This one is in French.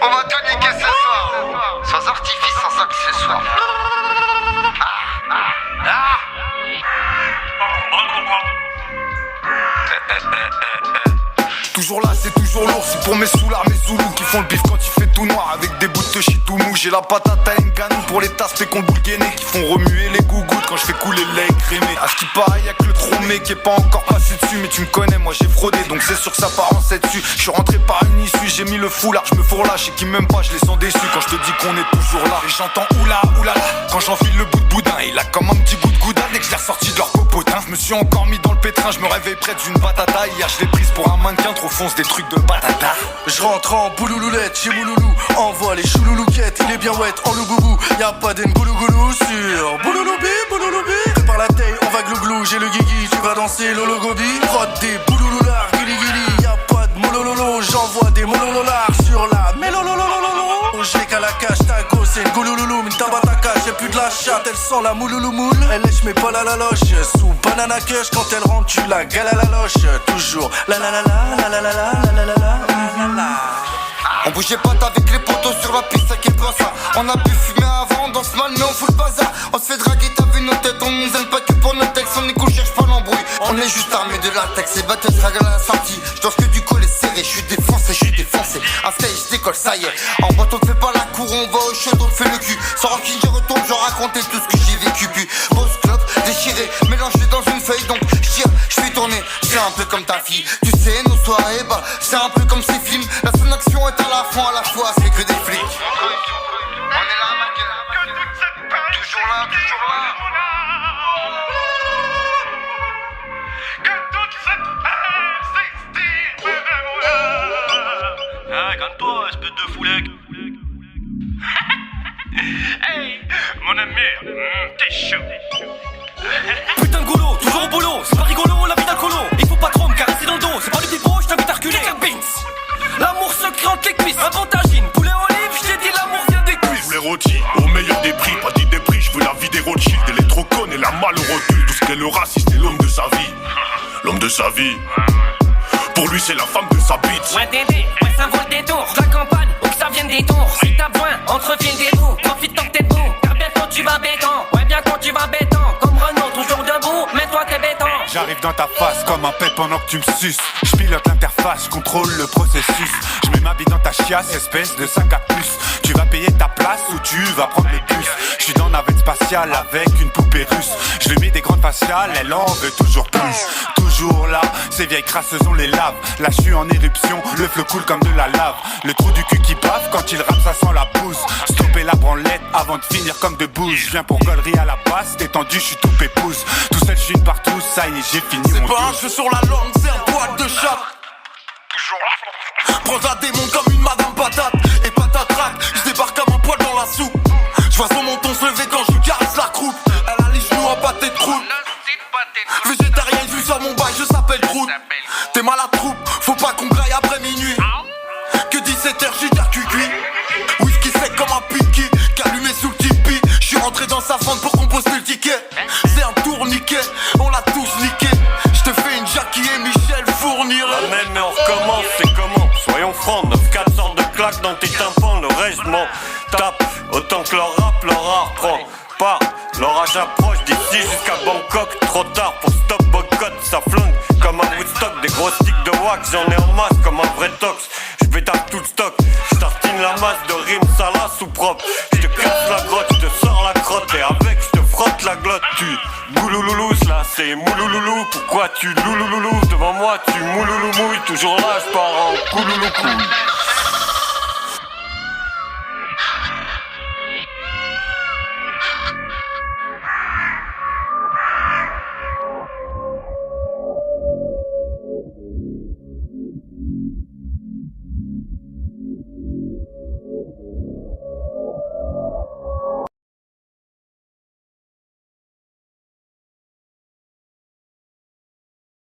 On va te niquer ce soir, sans artifice, sans accessoire. Toujours là, c'est toujours lourd, c'est pour mes soulards, mes zoulous qui font le bif quand il fait tout noir avec des bouts de shit tout mou. J'ai la patate à Nganou pour les tasses qu'on boule gainé qui font remuer les gougouttes quand je fais couler le lait crémé. À ce qui paraît, y'a que le tromé qui est pas encore passé dessus, mais tu me connais, moi j'ai fraudé donc c'est sûr que ça part en 7 dessus. Je suis rentré par une issue, j'ai mis le foulard, je me fourlâche et qui m'aime pas, je les sens déçus quand je te dis qu'on est toujours là. Et j'entends oula oulala quand j'enfile le bout de boudin, il a comme un petit goût de gouda dès que je l'ai ressorti de leur popotin. Je me suis encore mis dans le pétrin, je me réveille près d'une batata. Hier je l'ai prise pour un mannequin, trop fonce des trucs de batata. Je rentre en boulouloulette chez Mouloulou, envoie les chouloulouquettes, il est bien wet en louboubou. Y'a pas d'engoulougoulou sur boulouloubi, boulouloubi. Prépare la taille, on va glouglou, j'ai le guigui, tu vas danser lologobi. Prod des boulouloulards, guili guili, y'a pas de moulololo, j'envoie des moulololars sur la mélololololo. J'ai qu'à la cache, ta go, c'est une goulouloulou, une tabataka, j'ai plus de la chatte, elle sent la moulouloumoule. Elle lèche mais pas la loche, sous banana kush, quand elle rentre tu la gale à la loche. Toujours la la la la la la la la la la la. On bougeait pas avec les poteaux sur la piste, ça qui est pas ça. On a pu fumer avant, on danse mal mais on fout le bazar. On se fait draguer, t'as vu nos têtes, on nous aime pas que pour nos textes. On écoute, cherche pas l'embrouille, on est juste armé de latex. Les batteurs straggle à la sortie, j'danse que du collet serré. J'suis défoncé, un stage décolle, ça y est. En boîte on te fait pas la cour, on va au chaud, on te fait le cul. Sans rancune je retombe, je racontais tout ce que j'ai vécu. Puis boss club, déchiré, mélangé dans une feuille. Donc j'tire, j'fais tourner, c'est un peu comme ta fille. Tu sais, nos soirées, bah c'est un peu comme ces films. La seule action est à la fois, c'est que des flics. On est là, ma gueule. Toujours là. Que toute cette haine s'extire. Ah, calme-toi, espèce de foulec. Hey, mon ami, t'es chaud. Putain de goulot, toujours au boulot, c'est pas rigolo la vie d'un colo. Il faut pas trop me caresser dans le dos, c'est pas du pipeau, je t'invite à reculer. L'amour secret entre les cuisses, un tagine, poulet olive, je t'ai dit l'amour vient des cuisses. Poulet rôti, au meilleur des prix, pas dit des prix, je veux la vie des Rothschild, électrocone et la malle au rotule. Tout ce qu'est le raciste, c'est l'homme de sa vie. L'homme de sa vie. Pour lui c'est la femme de sa bite. Ouais Dédé, ouais ça vaut le détour, de la campagne, ou que ça vienne des tours. Si t'as besoin, entrefile des bouts, profite tant que t'es debout. Car bien quand tu vas béton, ouais bien quand tu vas béton. Comme Renault, toujours debout, mets-toi t'es béton. J'arrive dans ta face comme un pet pendant que tu me suces. Je pilote l'interface, je contrôle le processus. Je mets ma bille dans ta chiasse, espèce de sac à puce. Tu vas payer ta place ou tu vas prendre le bus. Je suis dans navette spatiale avec une poupée russe. Je lui mets des grandes faciales, elle en veut toujours plus. Toujours là, ces vieilles crasseuses on les lave. Là je suis en éruption, le flot coule comme de la lave. Le trou du cul qui bave, quand il rappe ça sent la bouse. Stopper la branlette avant de finir comme de bouse. Je viens pour gaulerie à la basse, détendu, je suis tout pépouze. Tout seul je suis une partout, ça y est j'ai fini c'est mon pas un tour. cheveu sur la langue, c'est un poil de chat. Prends ta démon comme une madame patate. Et patatrac, je débarque comme un poil dans la soupe. Je vois son menton se lever quand je lui caresse la croupe. Elle a les genoux en pâté de croûte. Végétarien vu sur mon bail, je s'appelle Groot. T'es mal à troupe, faut pas qu'on graille après minuit. Que 17h, je suis déjà cuit. Whisky sec comme un piqué, qu'allumé sous le tipi. Je suis rentré dans sa fente pour qu'on pose le ticket. C'est un tourniquet, on l'a tous niqué. Je te fais une Jackie et Michel Fournir. La même mais on recommence, c'est comment? Soyons francs, 9-4 sortes de claques dans tes tympans. Le reste m'en tape, autant que leur rap, leur art prend pas. L'orage approche d'ici jusqu'à Bangkok. Trop tard pour stop boycott, ça flingue comme un Woodstock. Des gros sticks de wax, j'en ai en masse comme un vrai tox. J'pétale tout le stock, j'tartine la masse de rimes salaces ou propres. J'te casse la grotte, j'te sors la crotte. Et avec j'te frotte la glotte. Tu goulouloulous, là c'est moulouloulou. Pourquoi tu loulouloulou? Devant moi tu moulouloumouilles. Toujours là j'pars en coulouloucouille.